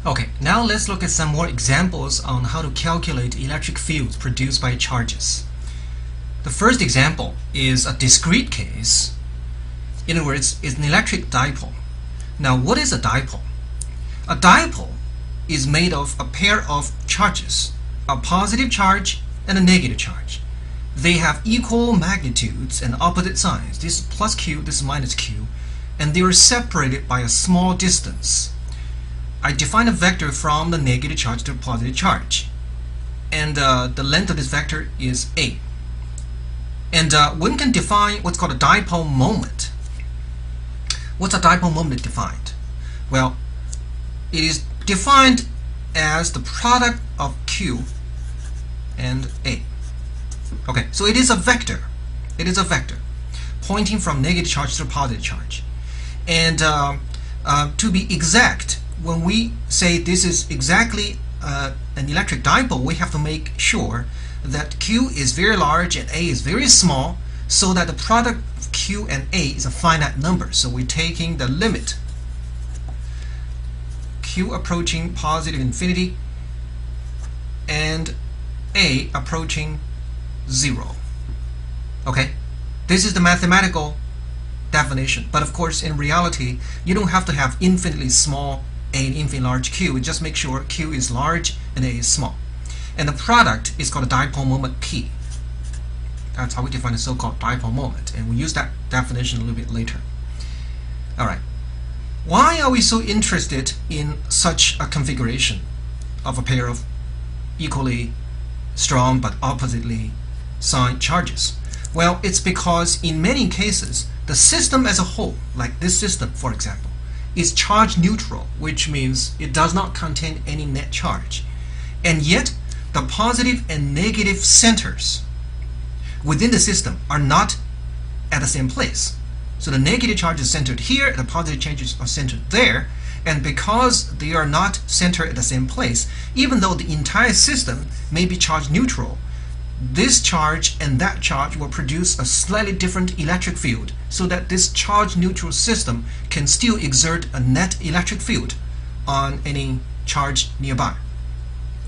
Okay, now let's look at some more examples on how to calculate electric fields produced by charges. The first example is a discrete case. In other words, it's an electric dipole. Now, what is a dipole? A dipole is made of a pair of charges, a positive charge and a negative charge. They have equal magnitudes and opposite signs. This is plus q, this is minus q, and they are separated by a small distance. I define a vector from the negative charge to the positive charge, and the length of this vector is a. And one can define what's called a dipole moment. What's a dipole moment defined? Well, it is defined as the product of q and a. Okay, so it is a vector. It is a vector pointing from negative charge to positive charge. And to be exact, when we say this is exactly an electric dipole, we have to make sure that q is very large and a is very small, so that the product of q and a is a finite number. So we're taking the limit q approaching positive infinity and a approaching 0. Okay, this is the mathematical definition, but of course in reality you don't have to have infinitely small a and infinitely large q. Just make sure q is large and a is small, and the product is called a dipole moment p. That's how we define the so-called dipole moment, and we use that definition a little bit later. Alright, why are we so interested in such a configuration of a pair of equally strong but oppositely signed charges? Well, it's because in many cases the system as a whole, like this system for example, is charge neutral, which means it does not contain any net charge, and yet the positive and negative centers within the system are not at the same place. So the negative charge is centered here, the positive charges are centered there, and because they are not centered at the same place, even though the entire system may be charge neutral, this charge and that charge will produce a slightly different electric field, so that this charge neutral system can still exert a net electric field on any charge nearby.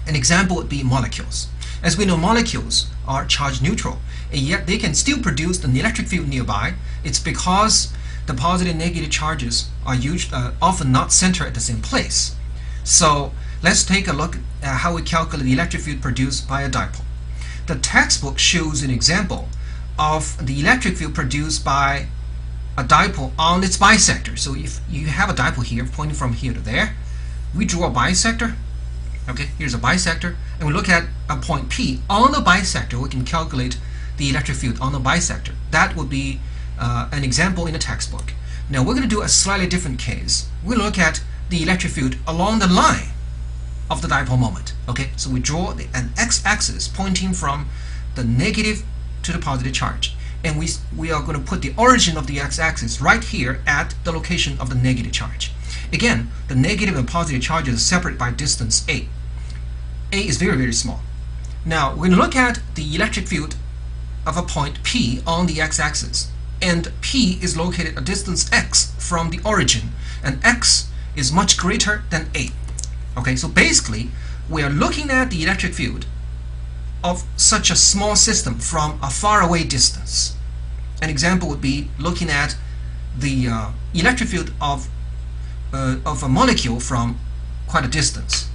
An example would be molecules. As we know, molecules are charge neutral, and yet they can still produce an electric field nearby. It's because the positive and negative charges are often not centered at the same place. So let's take a look at how we calculate the electric field produced by a dipole. The textbook shows an example of the electric field produced by a dipole on its bisector. So if you have a dipole here pointing from here to there, we draw a bisector. Okay, here's a bisector, and we look at a point P on the bisector. We can calculate the electric field on the bisector. That would be an example in the textbook. Now we're going to do a slightly different case. We look at the electric field along the line of the dipole moment. Okay, so we draw an x-axis pointing from the negative to the positive charge, and we are going to put the origin of the x-axis right here at the location of the negative charge. Again, the negative and positive charges are separated by distance a. A is very, very small. Now we're going to look at the electric field of a point P on the x-axis, and P is located a distance x from the origin, and x is much greater than a. Okay, so basically we are looking at the electric field of such a small system from a faraway distance. An example would be looking at the electric field of a molecule from quite a distance.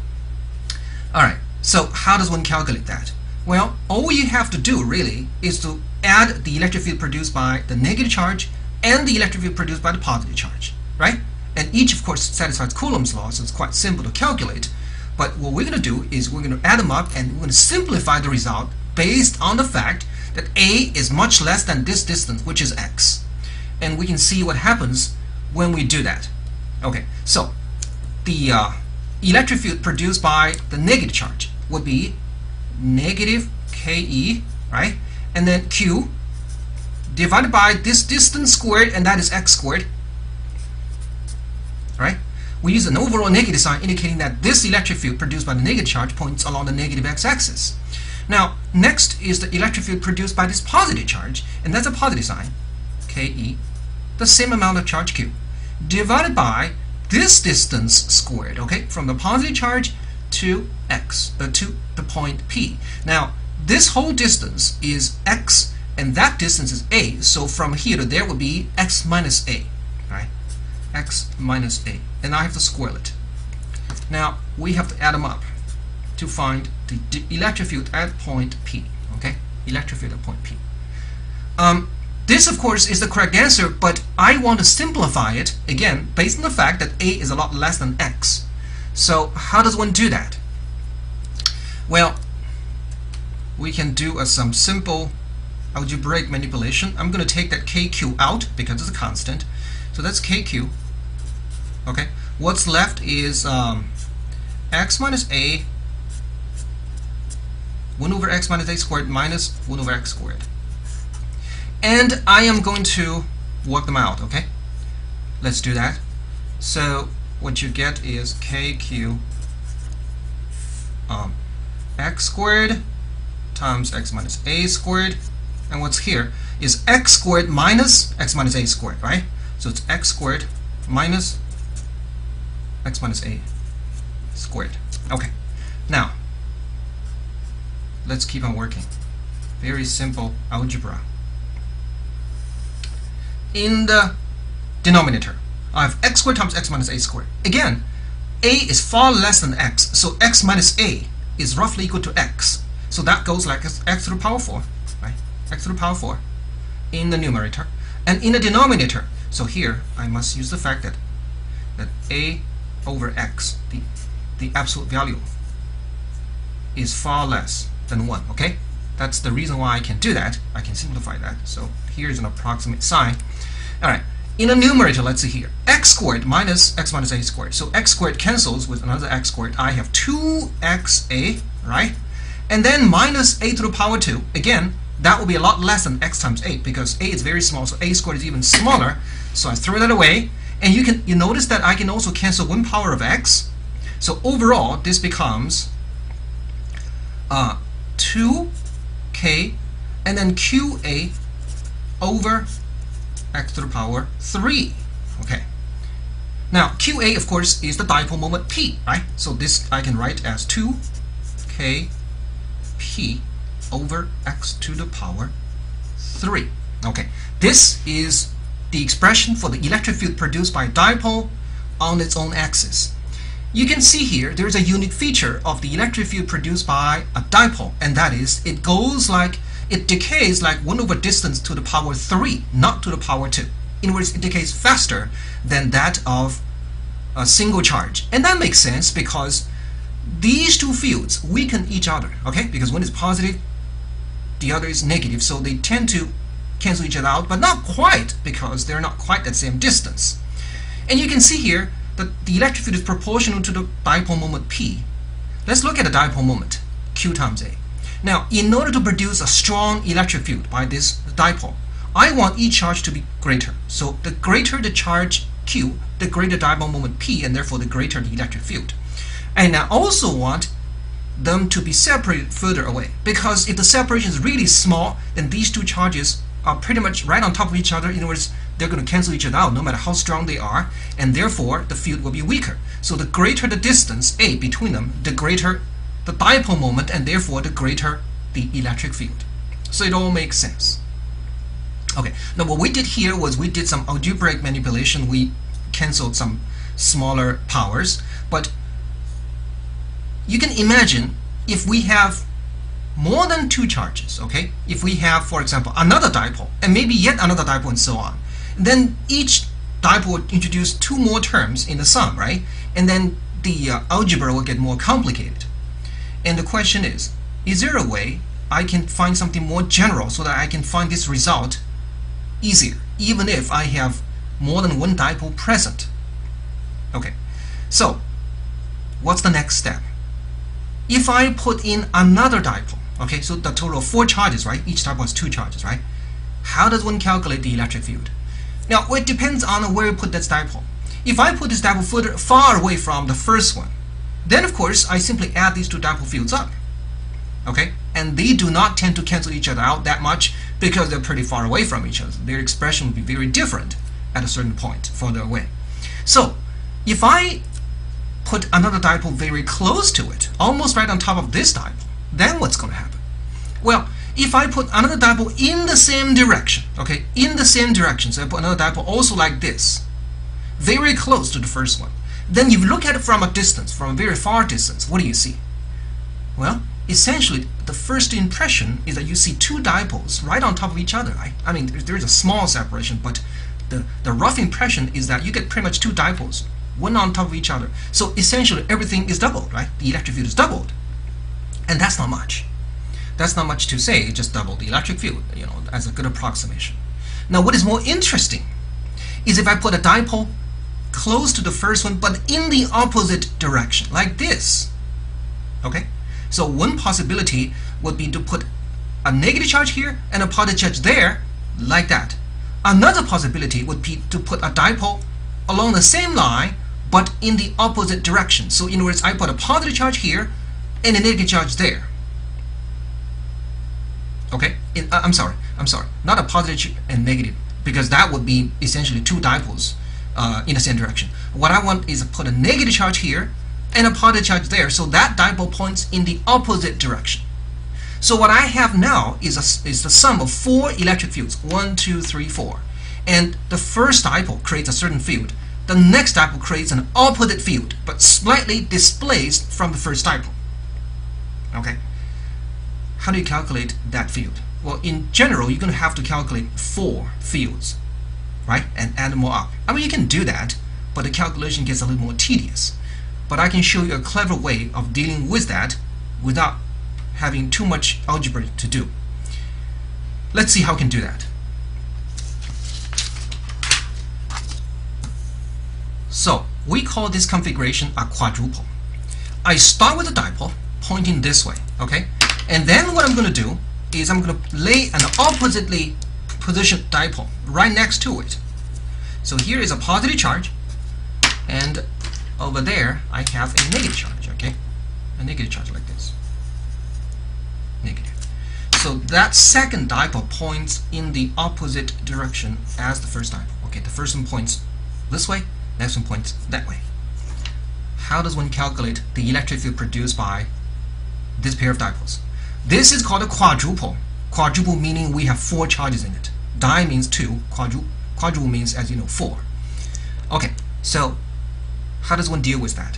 Alright, so how does one calculate that? Well, all you have to do really is to add the electric field produced by the negative charge and the electric field produced by the positive charge, right? And each of course satisfies Coulomb's law, so it's quite simple to calculate. But what we're going to do is we're going to add them up, and we're going to simplify the result based on the fact that A is much less than this distance, which is x. And we can see what happens when we do that. Okay, so the electric field produced by the negative charge would be negative Ke, right? And then Q divided by this distance squared, and that is x squared, right? We use an overall negative sign indicating that this electric field produced by the negative charge points along the negative x-axis. Now, next is the electric field produced by this positive charge, and that's a positive sign, Ke, the same amount of charge Q, divided by this distance squared, okay, from the positive charge to x, to the point P. Now, this whole distance is x, and that distance is a. So from here to there would be x minus a, right? X minus a, and I have to square it. Now we have to add them up to find the electric field at point P. Okay, electric field at point P. This, of course, is the correct answer, but I want to simplify it again based on the fact that a is a lot less than x. So how does one do that? Well, we can do some simple algebraic manipulation. I'm going to take that kq out because it's a constant. So that's kq. Okay. What's left is x minus a 1 over x minus a squared minus 1 over x squared. And I am going to work them out, okay? Let's do that. So what you get is kq x squared times x minus a squared. And what's here is x squared minus x minus a squared, right? So it's x squared minus x minus a squared. Okay. Now, let's keep on working. Very simple algebra. In the denominator, I have x squared times x minus a squared. Again, a is far less than x, so x minus a is roughly equal to x. So that goes like x to the power 4, right? X to the power 4 in the numerator. And in the denominator, so here I must use the fact that a over x, the absolute value, is far less than 1, okay? That's the reason why I can do that. I can simplify that. So here's an approximate sign. All right. In the numerator, let's see here. X squared minus x minus a squared. So x squared cancels with another x squared. I have 2xa, right? And then minus a to the power 2. Again, that will be a lot less than x times 8 because a is very small, so a squared is even smaller. So I throw that away. And you notice that I can also cancel 1 power of x. So overall, this becomes 2k and then qa over x to the power 3. Okay. Now qa, of course, is the dipole moment p, right? So this I can write as 2k p over x to the power 3. Okay. This is the expression for the electric field produced by a dipole on its own axis. You can see here there is a unique feature of the electric field produced by a dipole, and that is it decays like 1 over distance to the power 3, not to the power 2. In other words, it decays faster than that of a single charge. And that makes sense because these two fields weaken each other, okay? Because one is positive, the other is negative, so they tend to cancel each other out, but not quite because they're not quite that same distance. And you can see here that the electric field is proportional to the dipole moment P. Let's look at the dipole moment, Q times A. Now, in order to produce a strong electric field by this dipole, I want each charge to be greater. So the greater the charge Q, the greater dipole moment P, and therefore the greater the electric field. And I also want them to be separated further away, because if the separation is really small, then these two charges are pretty much right on top of each other. In other words, they're going to cancel each other out no matter how strong they are, and therefore the field will be weaker. So the greater the distance A between them, the greater the dipole moment, and therefore the greater the electric field. So it all makes sense. Okay, now what we did here was we did some algebraic manipulation. We canceled some smaller powers, but you can imagine if we have more than two charges, okay? If we have, for example, another dipole, and maybe yet another dipole, and so on, then each dipole will introduce two more terms in the sum, right? And then the algebra will get more complicated. And the question is there a way I can find something more general so that I can find this result easier, even if I have more than one dipole present? Okay, so what's the next step? If I put in another dipole, okay, so the total of 4 charges, right? Each dipole has 2 charges, right? How does one calculate the electric field? Now, it depends on where you put this dipole. If I put this dipole far away from the first one, then of course I simply add these two dipole fields up, okay? And they do not tend to cancel each other out that much because they're pretty far away from each other. Their expression will be very different at a certain point further away. So if I put another dipole very close to it, almost right on top of this dipole, then what's going to happen? Well, if I put another dipole in the same direction, okay, in the same direction, so I put another dipole also like this, very close to the first one, then you look at it from a distance, from a very far distance, what do you see? Well, essentially, the first impression is that you see two dipoles right on top of each other, right? I mean, there is a small separation, but the rough impression is that you get pretty much two dipoles, one on top of each other. So essentially, everything is doubled, right? The electric field is doubled. And that's not much. That's not much to say, just double the electric field, you know, as a good approximation. Now, what is more interesting is if I put a dipole close to the first one, but in the opposite direction, like this, okay? So one possibility would be to put a negative charge here and a positive charge there, like that. Another possibility would be to put a dipole along the same line, but in the opposite direction. So in other words, I put a positive charge here and a negative charge there. Okay, I'm sorry, not a positive and negative, because that would be essentially two dipoles in the same direction. What I want is to put a negative charge here and a positive charge there, so that dipole points in the opposite direction. So what I have now is the sum of four electric fields, 1, 2, 3, 4. And the first dipole creates a certain field. The next dipole creates an opposite field, but slightly displaced from the first dipole. Okay? How do you calculate that field? Well, in general, you're going to have to calculate four fields, right? And add them all up. I mean, you can do that, but the calculation gets a little more tedious. But I can show you a clever way of dealing with that without having too much algebra to do. Let's see how we can do that. So we call this configuration a quadruple. I start with a dipole pointing this way, okay? And then what I'm going to do is I'm going to lay an oppositely positioned dipole right next to it. So here is a positive charge, and over there I have a negative charge, okay? A negative charge like this. Negative. So that second dipole points in the opposite direction as the first dipole. Okay, the first one points this way, next one points that way. How does one calculate the electric field produced by this pair of dipoles? This is called a quadruple. Quadruple meaning we have four charges in it. Di means two, quadruple means, as you know, four. Okay, so how does one deal with that?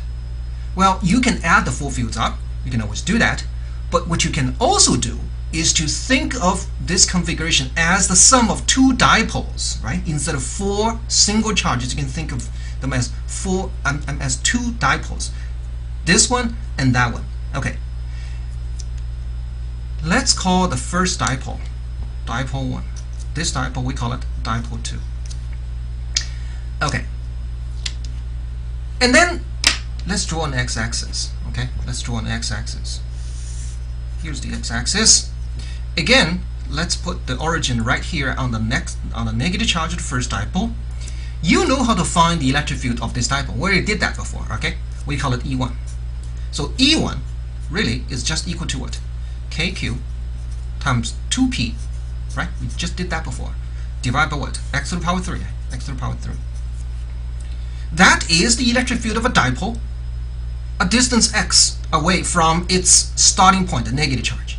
Well, you can add the four fields up. You can always do that. But what you can also do is to think of this configuration as the sum of two dipoles, right? Instead of four single charges, you can think of them as as two dipoles. This one and that one. Okay. Let's call the first dipole dipole 1. This dipole, we call it dipole 2. Okay. And then let's draw an x-axis. Okay, let's draw an x-axis. Here's the x-axis. Again, let's put the origin right here on the negative charge of the first dipole. You know how to find the electric field of this dipole. We already did that before, okay? We call it E1. So E1 really is just equal to what? KQ times 2P, right? We just did that before. Divide by what? X to the power 3. X to the power 3. That is the electric field of a dipole, a distance x away from its starting point, the negative charge.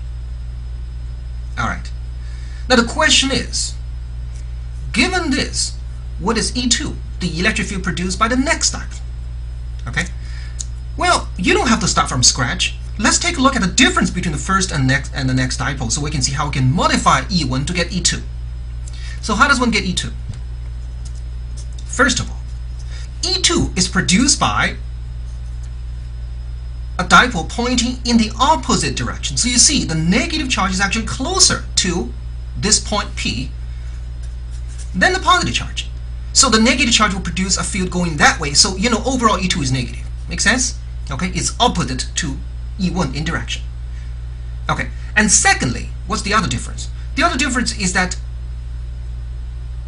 Alright. Now the question is, given this, what is E2, the electric field produced by the next dipole? Okay? Well, you don't have to start from scratch. Let's take a look at the difference between the first and the next dipole so we can see how we can modify E1 to get E2. So how does one get E2? First of all, E2 is produced by a dipole pointing in the opposite direction. So you see, the negative charge is actually closer to this point P than the positive charge. So the negative charge will produce a field going that way. So, you know, overall E2 is negative. Make sense? Okay, it's opposite to E1 in direction. Okay, and secondly, what's the other difference? The other difference is that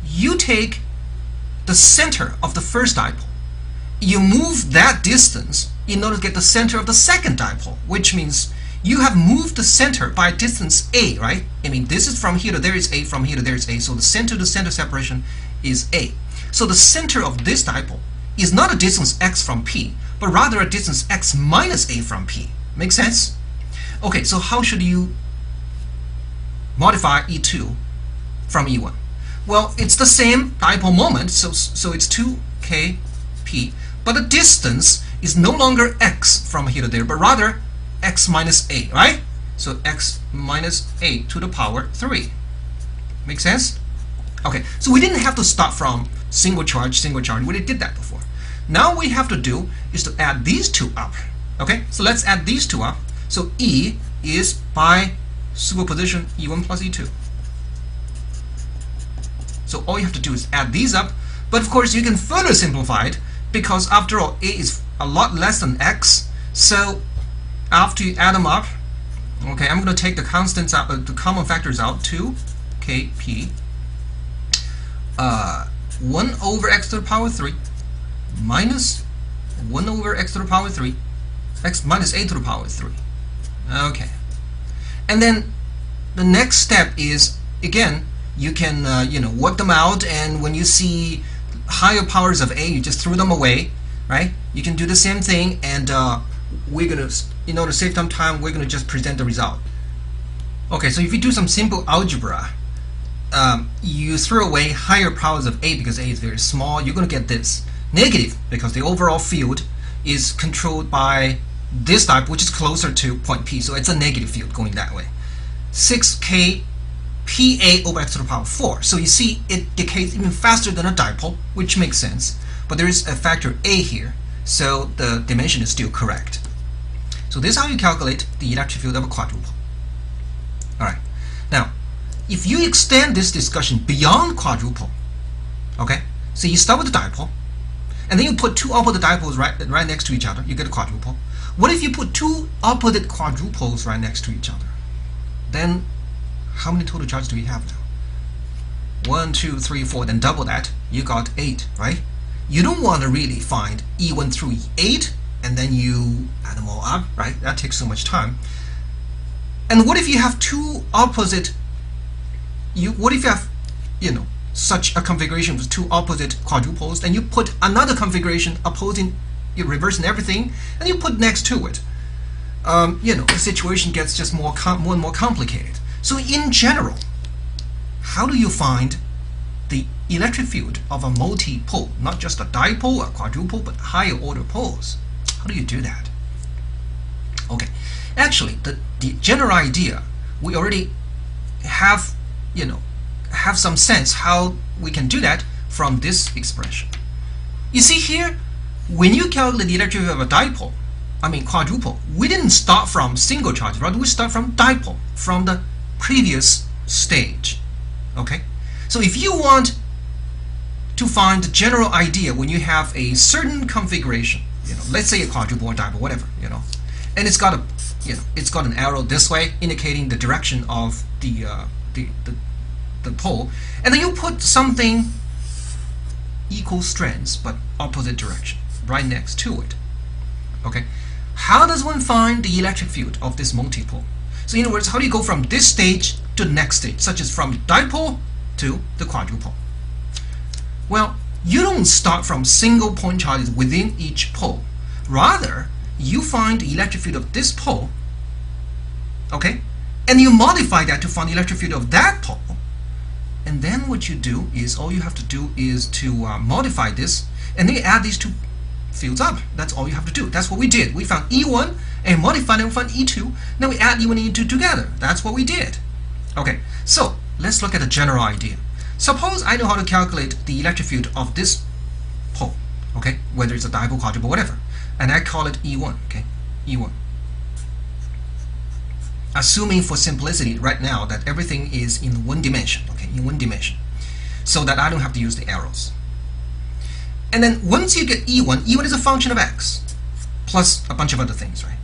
you take the center of the first dipole, you move that distance in order to get the center of the second dipole, which means you have moved the center by distance A, right? I mean, this is from here to there is A, from here to there is A, so the center to center separation is A. So the center of this dipole is not a distance x from P, but rather a distance x minus a from P. Make sense? Okay, so how should you modify E2 from E1? Well, it's the same dipole moment, so it's 2kp, but the distance is no longer x from here to there, but rather x minus a, right? So x minus a to the power 3. Make sense? Okay, so we didn't have to start from single charge. We already did that before. Now what we have to do is to add these two up. Okay, so let's add these two up. So E is by superposition E1 plus E2. So all you have to do is add these up, but of course you can further simplify it, because after all A is a lot less than X. So after you add them up, okay, I'm going to take the constants out, the common factors out, 2kp 1 over x to the power 3 minus 1 over x to the power 3 x minus a to the power 3. Okay, and then the next step is, again, you can work them out, and when you see higher powers of a, you just throw them away, right? You can do the same thing, and we're gonna, in order to save some time, we're gonna just present the result. Okay, so if you do some simple algebra, you throw away higher powers of a because a is very small, you're gonna get this negative, because the overall field is controlled by this type, which is closer to point P, so it's a negative field going that way. 6k PA over x to the power 4. So you see it decays even faster than a dipole, which makes sense, but there is a factor a here, so the dimension is still correct. So this is how you calculate the electric field of a quadrupole. Alright, now if you extend this discussion beyond quadrupole, okay, so you start with the dipole, and then you put two opposite dipoles right next to each other, you get a quadrupole. What if you put two opposite quadrupoles right next to each other? Then how many total charges do we have now? 1, 2, 3, 4, then double that, you got 8, right? You don't want to really find E1 through E8 and then you add them all up, right? That takes so much time. And what if you have two opposite, what if you have, such a configuration with two opposite quadrupoles, and you put another configuration opposing, you reversing everything, and you put next to it? The situation gets just more and more complicated. So in general, how do you find the electric field of a multi-pole, not just a dipole, a quadrupole, but higher order poles? How do you do that? Okay, actually, the general idea, we already have, have some sense how we can do that from this expression. You see here, when you calculate the electric field of a dipole, quadrupole, we didn't start from single charge, rather we start from dipole, from the previous stage. Okay, so if you want to find the general idea when you have a certain configuration, let's say a quadrupole or dipole, whatever, and it's got a, it's got an arrow this way indicating the direction of the pole, and then you put something equal strengths but opposite direction right next to it. Okay, how does one find the electric field of this multipole? So in other words, how do you go from this stage to the next stage, such as from the dipole to the quadrupole? Well, you don't start from single point charges within each pole. Rather, you find the electric field of this pole, okay, and you modify that to find the electric field of that pole. And then what you do is, all you have to do is to modify this, and then you add these two fields up. That's all you have to do. That's what we did. We found E1 and modified it, we found E2. Now we add E1 and E2 together. That's what we did. Okay, so let's look at a general idea. Suppose I know how to calculate the electric field of this pole, okay, whether it's a dipole, quadrupole, whatever, and I call it E1, okay, E1. Assuming for simplicity right now that everything is in one dimension, okay, in one dimension, so that I don't have to use the arrows. And then once you get E1, E1 is a function of x, plus a bunch of other things, right?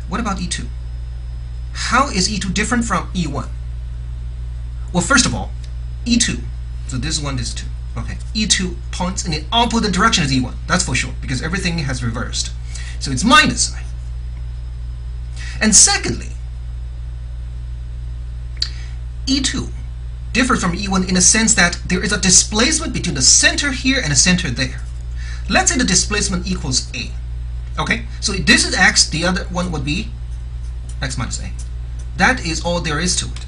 What about E2? How is E2 different from E1? Well, first of all, E2, so this one, this 2, okay, E2 points in the opposite direction as E1, that's for sure, because everything has reversed. So it's minus sign. And secondly, E2 differs from E1 in the sense that there is a displacement between the center here and the center there. Let's say the displacement equals A. Okay, so this is x, the other one would be x minus A. That is all there is to it.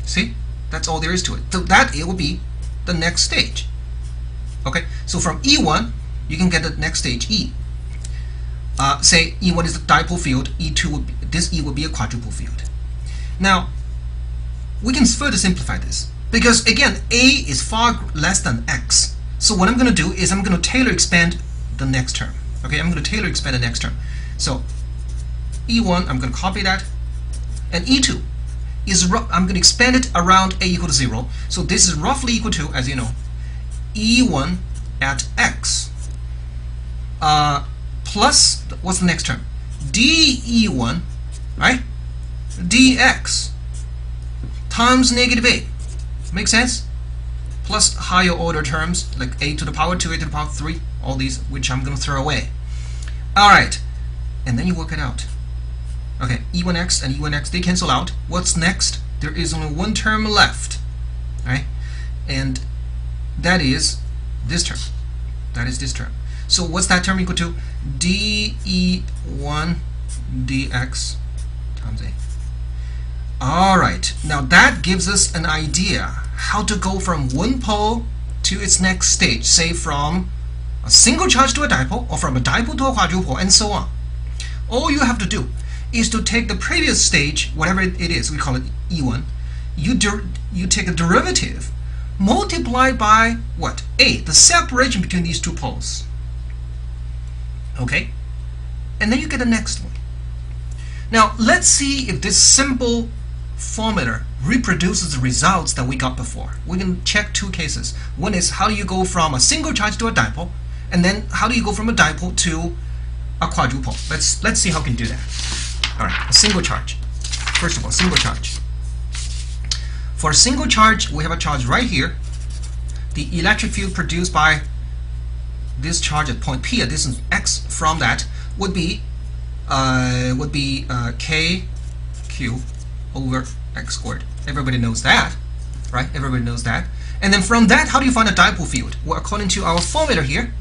See? That's all there is to it. So that it will be the next stage. Okay, so from E1, you can get the next stage E. Say E1 is the dipole field, E2 would be, this E would be a quadruple field. Now, we can further simplify this because again, A is far less than x. So what I'm going to do is I'm going to Taylor expand the next term. Okay, I'm going to Taylor expand the next term. So E1, I'm going to copy that, and E2 is I'm going to expand it around A equal to 0. So this is roughly equal to, as you know, E1 at x plus what's the next term? dE1, right? dx times negative A. Make sense? Plus higher order terms like a to the power 2, a to the power 3, all these which I'm going to throw away. Alright, and then you work it out. Okay, E1x and E1x, they cancel out. What's next? There is only one term left, right? And that is this term. That is this term. So what's that term equal to? dE1 dx times A. Alright, now that gives us an idea how to go from one pole to its next stage, say from a single charge to a dipole, or from a dipole to a quadrupole, and so on. All you have to do is to take the previous stage, whatever it is, we call it E1, you take a derivative, multiplied by what? A, the separation between these two poles. Okay? And then you get the next one. Now, let's see if this simple formula reproduces the results that we got before. We can check two cases. One is how do you go from a single charge to a dipole, and then how do you go from a dipole to a quadrupole. Let's see how we can do that. All right, a single charge. First of all, single charge. For a single charge, we have a charge right here. The electric field produced by this charge at point P at distance x from that would be kq over x squared. Everybody knows that, right? Everybody knows that. And then from that, how do you find a dipole field? Well, according to our formula here,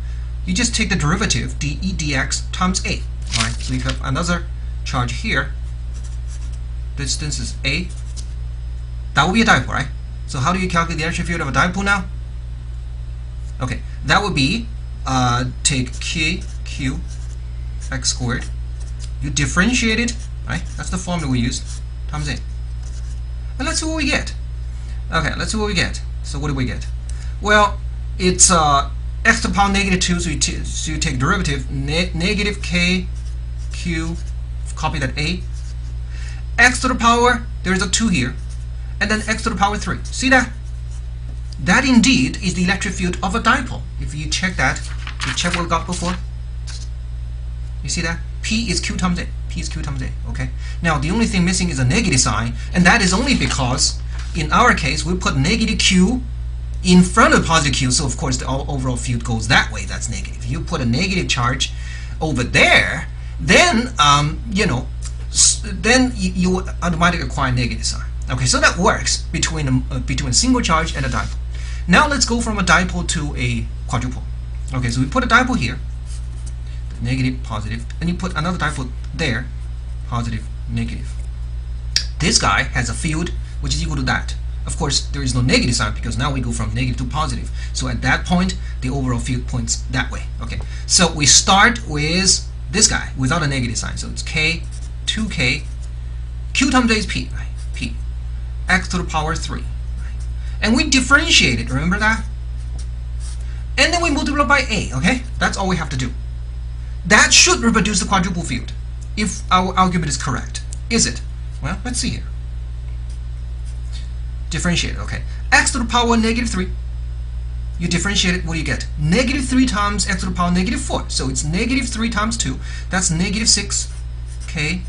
you just take the derivative dE dx times A. All right, so you have another charge here. Distance is A. That will be a dipole, right? So how do you calculate the electric field of a dipole now? Okay, that would be take kq x squared. You differentiate it, right? That's the formula we use, times A. And let's see what we get. Okay, let's see what we get. So what do we get? Well, it's x to the power negative 2, so you take derivative negative kq, copy that A. X to the power, there's a 2 here, and then x to the power 3. See that? That indeed is the electric field of a dipole. If you check that, you check what we got before. You see that? P is Q times A. P is Q times A. Okay. Now the only thing missing is a negative sign, and that is only because in our case we put negative Q in front of positive Q, so of course the overall field goes that way. That's negative. You put a negative charge over there, then you would automatically acquire a negative sign. Okay, so that works between a single charge and a dipole. Now let's go from a dipole to a quadrupole. Okay, so we put a dipole here, negative, positive, and you put another dipole there, positive, negative. This guy has a field which is equal to that. Of course, there is no negative sign because now we go from negative to positive. So at that point, the overall field points that way. Okay, so we start with this guy without a negative sign. So it's k, 2k, q times a is p, right? P, x to the power 3. Right? And we differentiate it, remember that? And then we multiply by a, okay? That's all we have to do. That should reproduce the quadruple field, if our argument is correct. Is it? Well, let's see here. Differentiate, okay. X to the power negative 3. You differentiate it, what do you get? Negative 3 times x to the power negative 4. So it's negative 3 times 2. That's negative 6 k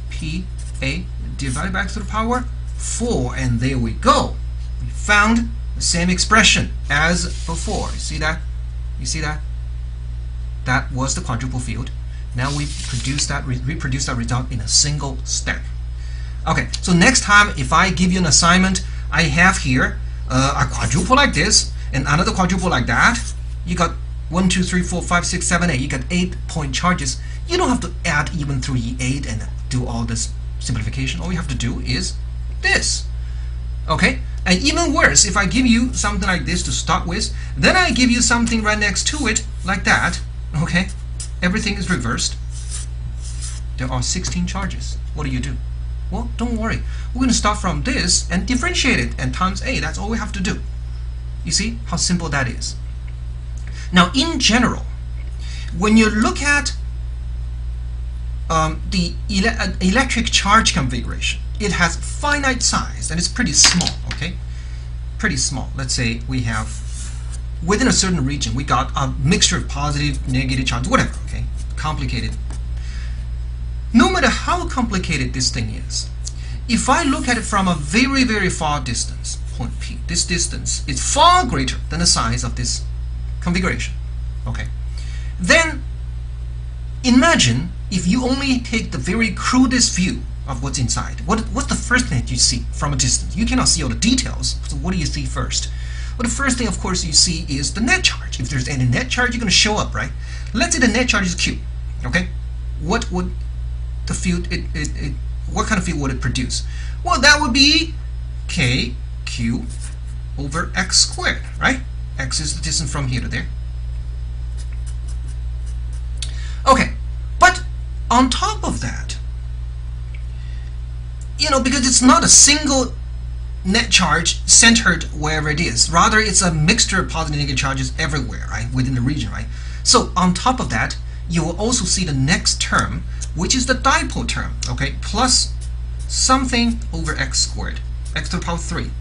p a divided by x to the power 4. And there we go. We found the same expression as before. You see that? You see that? That was the quadruple field. Now we reproduce that result in a single step. Okay, so next time if I give you an assignment, I have here a quadruple like this and another quadruple like that. You got 1, 2, 3, 4, 5, 6, 7, 8. You got 8-point charges. You don't have to add even through E8 and do all this simplification. All you have to do is this. Okay? And even worse, if I give you something like this to start with, then I give you something right next to it, like that. Okay? Everything is reversed. There are 16 charges. What do? Well, don't worry. We're going to start from this and differentiate it and times A. That's all we have to do. You see how simple that is? Now, in general, when you look at the electric charge configuration, it has finite size and it's pretty small. Okay, pretty small. Let's say we have within a certain region we got a mixture of positive, negative charge, whatever. Okay, complicated. No matter how complicated this thing is, if I look at it from a very, very far distance, point P, this distance is far greater than the size of this configuration. Okay, then imagine if you only take the very crudest view of what's inside. What's the first thing that you see from a distance? You cannot see all the details, so what do you see first? Well, the first thing, of course, you see is the net charge. If there's any net charge, you're going to show up, right? Let's say the net charge is Q. Okay, what would the field what kind of field would it produce? Well, that would be KQ over X squared, right? X is the distance from here to there. Okay, but on top of that, because it's not a single net charge centered wherever it is, rather it's a mixture of positive and negative charges everywhere, right, within the region, right? So on top of that, you will also see the next term, which is the dipole term, okay, plus something over X squared, X to the power 3.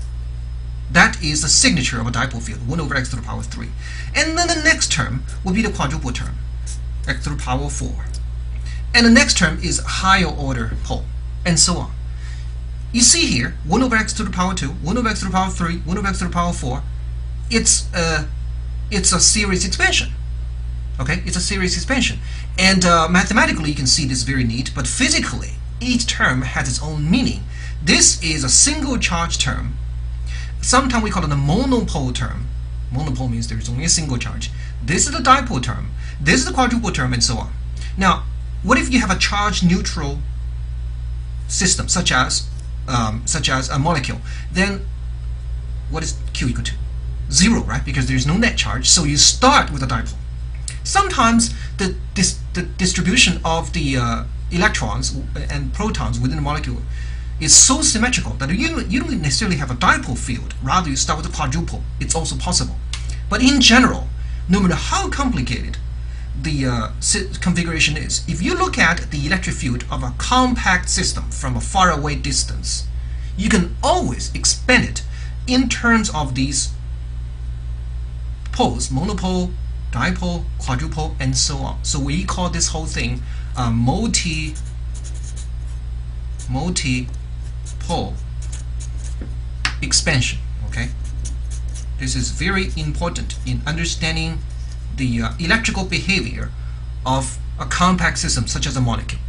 That is the signature of a dipole field, 1 over X to the power 3. And then the next term will be the quadruple term, X to the power 4. And the next term is higher order pole, and so on. You see here, 1 over X to the power 2, 1 over X to the power 3, 1 over X to the power 4. It's a series expansion. Okay, it's a series expansion. And mathematically, you can see this very neat, but physically, each term has its own meaning. This is a single charge term. Sometimes we call it a monopole term. Monopole means there is only a single charge. This is the dipole term. This is the quadruple term, and so on. Now, what if you have a charge-neutral system, such as a molecule? Then, what is Q equal to? 0, right? Because there is no net charge. So you start with a dipole. Sometimes the distribution of the electrons and protons within the molecule is so symmetrical that you don't necessarily have a dipole field. Rather, you start with a quadruple. It's also possible. But in general, no matter how complicated the configuration is, if you look at the electric field of a compact system from a faraway distance, you can always expand it in terms of these poles: monopole, dipole, quadrupole, and so on. So we call this whole thing multi-pole expansion. Okay, this is very important in understanding the electrical behavior of a compact system such as a molecule.